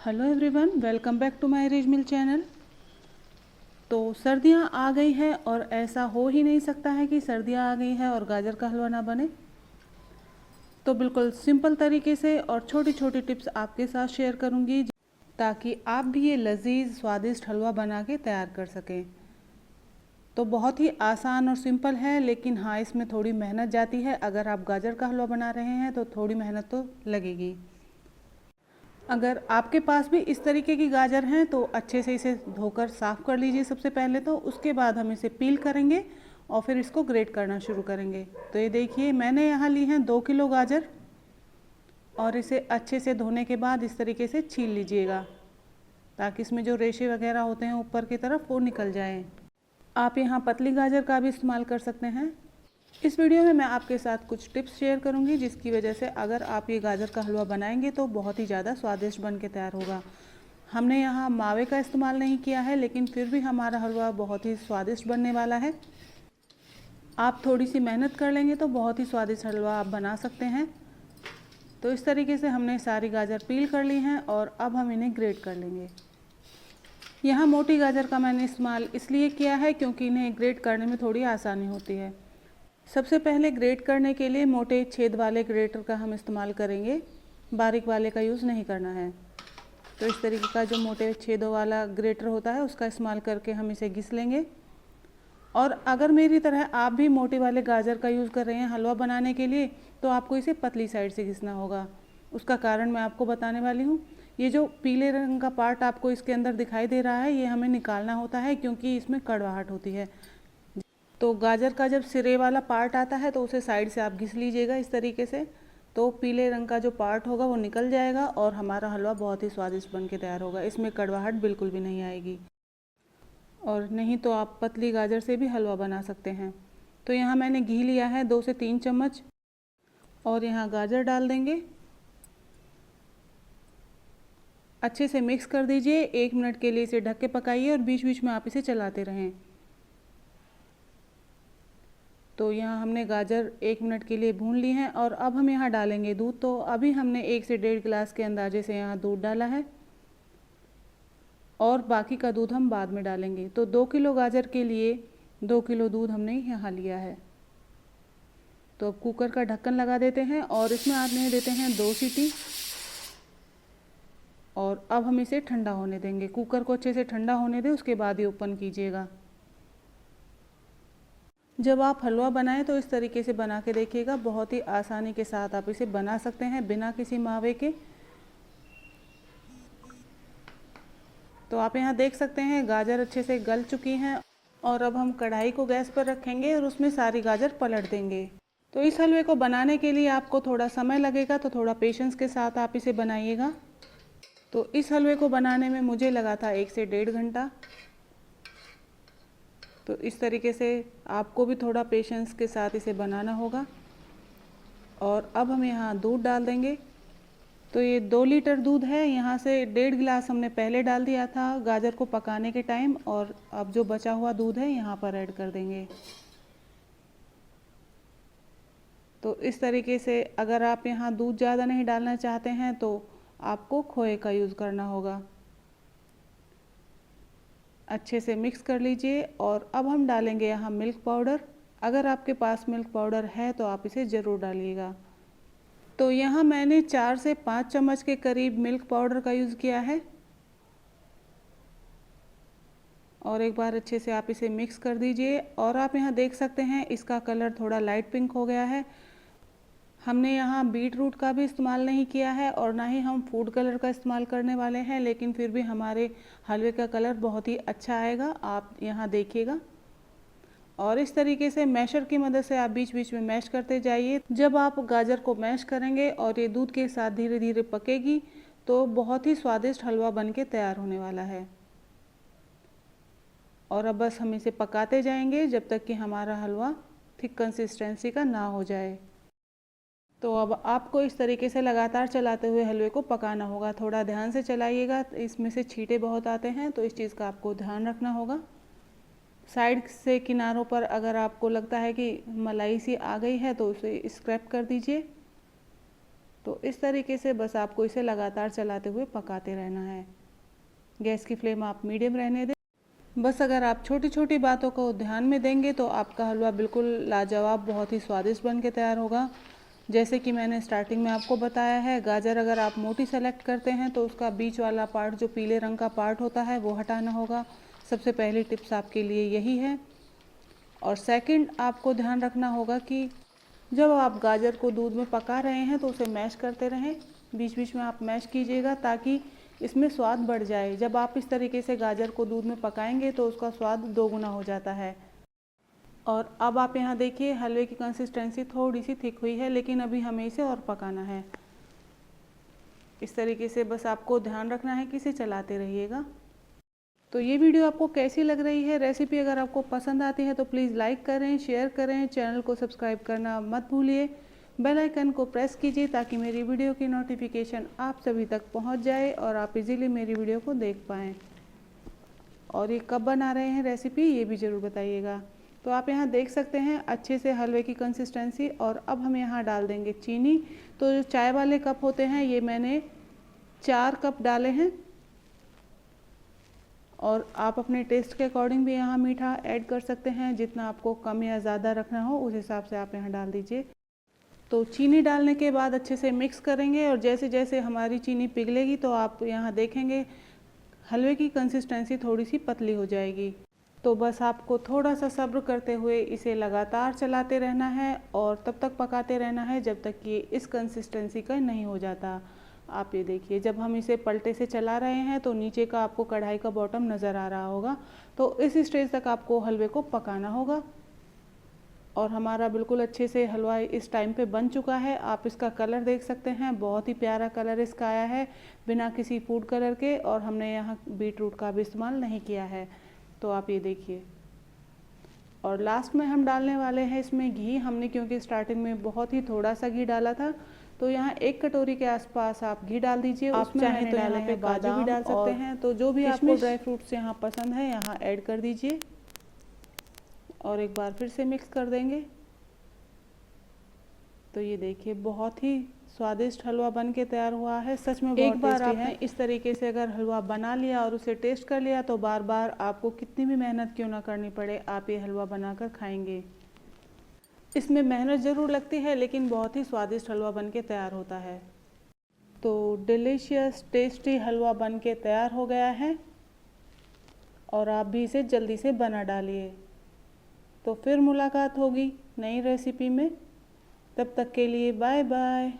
Hello everyone, welcome back to my रिज मिल channel. तो सर्दियां आ गई हैं और ऐसा हो ही नहीं सकता है कि सर्दियां आ गई हैं और गाजर का हलवा ना बने। तो बिल्कुल सिंपल तरीके से और छोटी छोटी टिप्स आपके साथ शेयर करूंगी ताकि आप भी ये लजीज स्वादिष्ट हलवा बना के तैयार कर सकें। तो बहुत ही आसान और सिंपल है, लेकिन हाँ, इसमें थोड़ी मेहनत जाती है। अगर आप गाजर का हलवा बना रहे हैं तो थोड़ी मेहनत तो लगेगी। अगर आपके पास भी इस तरीके की गाजर हैं तो अच्छे से इसे धोकर साफ़ कर लीजिए सबसे पहले। तो उसके बाद हम इसे पील करेंगे और फिर इसको ग्रेट करना शुरू करेंगे। तो ये देखिए, मैंने यहाँ ली हैं 2 किलो गाजर और इसे अच्छे से धोने के बाद इस तरीके से छील लीजिएगा ताकि इसमें जो रेशे वगैरह होते हैं ऊपर की तरफ वो निकल जाएं। आप यहाँ पतली गाजर का भी इस्तेमाल कर सकते हैं। इस वीडियो में मैं आपके साथ कुछ टिप्स शेयर करूंगी जिसकी वजह से अगर आप ये गाजर का हलवा बनाएंगे तो बहुत ही ज़्यादा स्वादिष्ट बन के तैयार होगा। हमने यहाँ मावे का इस्तेमाल नहीं किया है, लेकिन फिर भी हमारा हलवा बहुत ही स्वादिष्ट बनने वाला है। आप थोड़ी सी मेहनत कर लेंगे तो बहुत ही स्वादिष्ट हलवा आप बना सकते हैं। तो इस तरीके से हमने सारी गाजर पील कर ली हैं और अब हम इन्हें ग्रेट कर लेंगे। यहाँ मोटी गाजर का मैंने इस्तेमाल इसलिए किया है क्योंकि इन्हें ग्रेट करने में थोड़ी आसानी होती है। सबसे पहले ग्रेट करने के लिए मोटे छेद वाले ग्रेटर का हम इस्तेमाल करेंगे, बारीक वाले का यूज़ नहीं करना है। तो इस तरीके का जो मोटे छेदों वाला ग्रेटर होता है उसका इस्तेमाल करके हम इसे घिस लेंगे। और अगर मेरी तरह आप भी मोटे वाले गाजर का यूज़ कर रहे हैं हलवा बनाने के लिए तो आपको इसे पतली साइड से घिसना होगा। उसका कारण मैं आपको बताने वाली हूँ। ये जो पीले रंग का पार्ट आपको इसके अंदर दिखाई दे रहा है ये हमें निकालना होता है क्योंकि इसमें कड़वाहट होती है। तो गाजर का जब सिरे वाला पार्ट आता है तो उसे साइड से आप घिस लीजिएगा इस तरीके से। तो पीले रंग का जो पार्ट होगा वो निकल जाएगा और हमारा हलवा बहुत ही स्वादिष्ट बन के तैयार होगा। इसमें कड़वाहट बिल्कुल भी नहीं आएगी। और नहीं तो आप पतली गाजर से भी हलवा बना सकते हैं। तो यहाँ मैंने घी लिया है 2 से 3 चम्मच और यहाँ गाजर डाल देंगे। अच्छे से मिक्स कर दीजिए। 1 मिनट के लिए इसे ढक के पकाइए और बीच बीच में आप इसे चलाते रहें। तो यहाँ हमने गाजर 1 मिनट के लिए भून ली है और अब हम यहाँ डालेंगे दूध। तो अभी हमने 1 से 1.5 गिलास के अंदाजे से यहाँ दूध डाला है और बाकी का दूध हम बाद में डालेंगे। तो 2 किलो गाजर के लिए 2 किलो दूध हमने यहाँ लिया है। तो अब कुकर का ढक्कन लगा देते हैं और इसमें आने देते हैं 2 सीटी और अब हम इसे ठंडा होने देंगे। कुकर को अच्छे से ठंडा होने दें, उसके बाद ही ओपन कीजिएगा। जब आप हलवा बनाएं तो इस तरीके से बना के देखिएगा। बहुत ही आसानी के साथ आप इसे बना सकते हैं बिना किसी मावे के। तो आप यहाँ देख सकते हैं गाजर अच्छे से गल चुकी हैं और अब हम कढ़ाई को गैस पर रखेंगे और उसमें सारी गाजर पलट देंगे। तो इस हलवे को बनाने के लिए आपको थोड़ा समय लगेगा, तो थोड़ा पेशेंस के साथ आप इसे बनाइएगा। तो इस हलवे को बनाने में मुझे लगा था 1 से 1.5 घंटा। तो इस तरीके से आपको भी थोड़ा पेशेंस के साथ इसे बनाना होगा। और अब हम यहाँ दूध डाल देंगे। तो ये 2 लीटर दूध है, यहाँ से 1.5 गिलास हमने पहले डाल दिया था गाजर को पकाने के टाइम और अब जो बचा हुआ दूध है यहाँ पर ऐड कर देंगे। तो इस तरीके से अगर आप यहाँ दूध ज़्यादा नहीं डालना चाहते हैं तो आपको खोए का यूज़ करना होगा। अच्छे से मिक्स कर लीजिए और अब हम डालेंगे यहाँ मिल्क पाउडर। अगर आपके पास मिल्क पाउडर है तो आप इसे ज़रूर डालिएगा। तो यहाँ मैंने 4 से 5 चम्मच के करीब मिल्क पाउडर का यूज़ किया है और एक बार अच्छे से आप इसे मिक्स कर दीजिए। और आप यहाँ देख सकते हैं इसका कलर थोड़ा लाइट पिंक हो गया है। हमने यहाँ बीट रूट का भी इस्तेमाल नहीं किया है और ना ही हम फूड कलर का इस्तेमाल करने वाले हैं, लेकिन फिर भी हमारे हलवे का कलर बहुत ही अच्छा आएगा। आप यहाँ देखिएगा और इस तरीके से मैशर की मदद से आप बीच बीच में मैश करते जाइए। जब आप गाजर को मैश करेंगे और ये दूध के साथ धीरे धीरे पकेगी तो बहुत ही स्वादिष्ट हलवा बन के तैयार होने वाला है। और अब बस हम इसे पकाते जाएंगे जब तक कि हमारा हलवा थिक कंसिस्टेंसी का ना हो जाए। तो अब आपको इस तरीके से लगातार चलाते हुए हलवे को पकाना होगा। थोड़ा ध्यान से चलाइएगा, इसमें से छींटे बहुत आते हैं तो इस चीज़ का आपको ध्यान रखना होगा। साइड से किनारों पर अगर आपको लगता है कि मलाई सी आ गई है तो उसे स्क्रैप कर दीजिए। तो इस तरीके से बस आपको इसे लगातार चलाते हुए पकाते रहना है। गैस की फ्लेम आप मीडियम रहने दें। बस अगर आप छोटी छोटी बातों को ध्यान में देंगे तो आपका हलवा बिल्कुल लाजवाब, बहुत ही स्वादिष्ट बन के तैयार होगा। जैसे कि मैंने स्टार्टिंग में आपको बताया है, गाजर अगर आप मोटी सेलेक्ट करते हैं तो उसका बीच वाला पार्ट, जो पीले रंग का पार्ट होता है, वो हटाना होगा। सबसे पहली टिप्स आपके लिए यही है। और सेकंड, आपको ध्यान रखना होगा कि जब आप गाजर को दूध में पका रहे हैं तो उसे मैश करते रहें। बीच बीच में आप मैश कीजिएगा ताकि इसमें स्वाद बढ़ जाए। जब आप इस तरीके से गाजर को दूध में पकाएंगे तो उसका स्वाद दोगुना हो जाता है। और अब आप यहाँ देखिए, हलवे की कंसिस्टेंसी थोड़ी सी थिक हुई है, लेकिन अभी हमें इसे और पकाना है। इस तरीके से बस आपको ध्यान रखना है कि इसे चलाते रहिएगा। तो ये वीडियो आपको कैसी लग रही है? रेसिपी अगर आपको पसंद आती है तो प्लीज़ लाइक करें, शेयर करें, चैनल को सब्सक्राइब करना मत भूलिए। बेल आइकन को प्रेस कीजिए ताकि मेरी वीडियो की नोटिफिकेशन आप सभी तक पहुंच जाए और आप इजीली मेरी वीडियो को देख पाएँ। और ये कब बना रहे हैं रेसिपी, ये भी ज़रूर बताइएगा। तो आप यहाँ देख सकते हैं अच्छे से हलवे की कंसिस्टेंसी। और अब हम यहाँ डाल देंगे चीनी। तो जो चाय वाले कप होते हैं, ये मैंने 4 कप डाले हैं। और आप अपने टेस्ट के अकॉर्डिंग भी यहाँ मीठा ऐड कर सकते हैं। जितना आपको कम या ज़्यादा रखना हो उस हिसाब से आप यहाँ डाल दीजिए। तो चीनी डालने के बाद अच्छे से मिक्स करेंगे और जैसे जैसे हमारी चीनी पिघलेगी तो आप यहाँ देखेंगे हलवे की कंसिस्टेंसी थोड़ी सी पतली हो जाएगी। तो बस आपको थोड़ा सा सब्र करते हुए इसे लगातार चलाते रहना है और तब तक पकाते रहना है जब तक कि इस कंसिस्टेंसी का नहीं हो जाता। आप ये देखिए, जब हम इसे पलटे से चला रहे हैं तो नीचे का आपको कढ़ाई का बॉटम नज़र आ रहा होगा। तो इस स्टेज तक आपको हलवे को पकाना होगा। और हमारा बिल्कुल अच्छे से हलवा इस टाइम पे बन चुका है। आप इसका कलर देख सकते हैं, बहुत ही प्यारा कलर इसका आया है, बिना किसी फूड कलर के। और हमने यहाँ बीट रूट का भी इस्तेमाल नहीं किया है। तो आप ये देखिए। और लास्ट में हम डालने वाले हैं इसमें घी। हमने क्योंकि स्टार्टिंग में बहुत ही थोड़ा सा घी डाला था, तो यहाँ 1 कटोरी के आसपास आप घी डाल दीजिए। आप चाहें तो यहाँ पे काजू भी डाल सकते हैं। तो जो भी आपको ड्राई फ्रूट्स यहाँ पसंद है यहाँ ऐड कर दीजिए। और एक बार फिर से मिक्स कर देंगे। तो ये देखिए, बहुत ही स्वादिष्ट हलवा बन के तैयार हुआ है। सच में बहुत टेस्टी है। इस तरीके से अगर हलवा बना लिया और उसे टेस्ट कर लिया तो बार बार आपको कितनी भी मेहनत क्यों ना करनी पड़े, आप ये हलवा बनाकर खाएंगे। इसमें मेहनत ज़रूर लगती है लेकिन बहुत ही स्वादिष्ट हलवा बन के तैयार होता है। तो डिलीशियस टेस्टी हलवा बन के तैयार हो गया है और आप भी इसे जल्दी से बना डालिए। तो फिर मुलाकात होगी नई रेसिपी में। तब तक के लिए बाय बाय।